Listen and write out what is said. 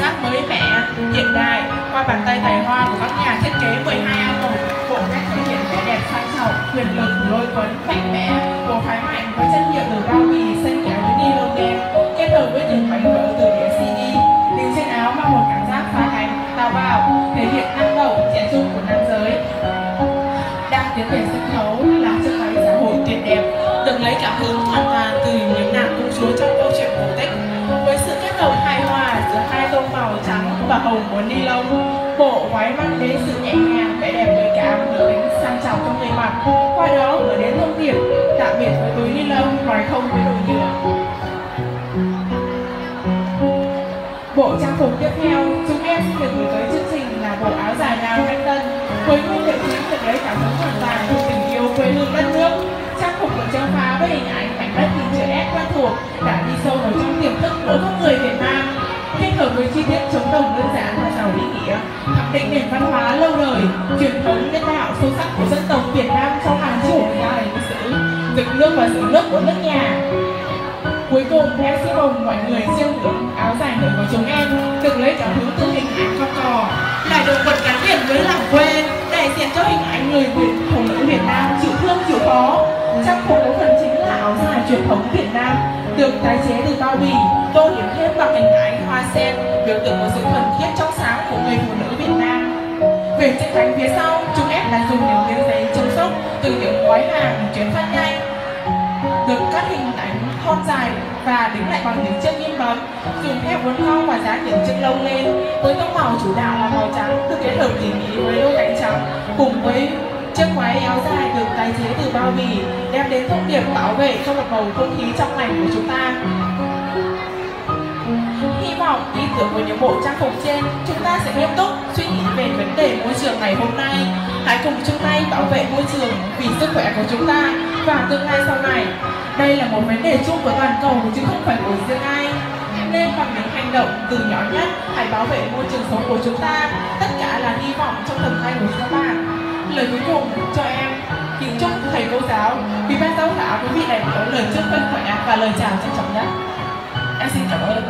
sắc mới mẻ, hiện đại qua bàn tay tài hoa của các nhà thiết kế 12 album. Bộ cách thể hiện vẻ đẹp sang trọng, quyền lực, lôi cuốn, mạnh mẽ, bộ phái mạnh với chất liệu từ bao bì, xanh kéo với ni lông đen, kết hợp với những bánh vỡ từ đĩa CD. Đứng trên áo mang một cảm giác phá cánh, táo bạo, thể hiện năng động, trẻ trung của nam giới. Đang tiến về sân khấu là chiếc váy xã hội tuyệt đẹp, được lấy cảm hứng hoàn toàn từ những nàng công chúa trong câu chuyện cổ tích. Với sự kết hợp hài hòa giữa hai tông màu trắng và hồng của ni lông, bộ váy mang đến sự nhẹ nhàng, vẻ đẹp gợi cảm, được tính sang trọng trong người mặc. Qua đó gửi đến thông điệp tạm biệt với túi ni lông, nói không với đồ nhựa. Bộ trang phục tiếp theo chúng em xin được gửi tới chương trình là bộ áo dài nào cách tân, với nguyên liệu chính được lấy cảm hứng hoàn toàn từ tình yêu quê hương đất nước. Trang phục được treo phá với hình ảnh mảnh đất hình chữ S quen thuộc đã đi sâu vào trong tiềm thức mỗi con người Việt Nam, kết hợp với chi tiết chống đồng đơn giản và giàu ý nghĩa, khẳng định nền văn hóa lâu đời, truyền thống nhân đạo sâu sắc của dân tộc Việt Nam trong hàng chục ngày lịch sử, dựng nước và giữ nước của nước nhà. Cuối cùng, em xin mong mọi người chiêm ngưỡng áo dài nổi của chúng em được lấy cảm hứng từ hình ảnh con cò, là động vật gắn liền với làng quê, đại diện cho hình ảnh người phụ nữ Việt Nam chịu thương chịu khó. Trang phục có phần chính là áo dài truyền thống Việt Nam, được tái chế từ bao bì, tô điểm thêm bằng hình ảnh hoa sen, biểu tượng của sự thuần khiết trong sáng của người phụ nữ Việt Nam. Về chiếc cánh phía sau, chúng em đã dùng những miếng giấy chống sốc từ những gói hàng chuyển phát nhanh, được cắt hình ảnh thon dài và đính lại bằng những chiếc ghim bấm, dùng thép uốn cong và dán những chiếc lông lên. Với tông màu chủ đạo là màu trắng, được kết hợp tỉ mỉ với đôi cánh trắng, cùng với chiếc váy áo dài được tái chế từ bao bì, đem đến thông điệp bảo vệ cho một bầu không khí trong lành của chúng ta. Hy vọng ý tưởng của những bộ trang phục trên, chúng ta sẽ nghiêm túc suy nghĩ về vấn đề môi trường ngày hôm nay. Hãy cùng chung tay bảo vệ môi trường vì sức khỏe của chúng ta và tương lai sau này. Đây là một vấn đề chung của toàn cầu chứ không phải của riêng ai. Nên bằng những hành động từ nhỏ nhất, hãy bảo vệ môi trường sống của chúng ta. Tất cả là hy vọng trong tầm tay của các bạn. Lời cuối cùng cho em kính chúc thầy cô giáo, quý ban giám khảo, quý vị đại biểu lời chúc sức khỏe và lời chào trân trọng nhất. Em xin cảm ơn.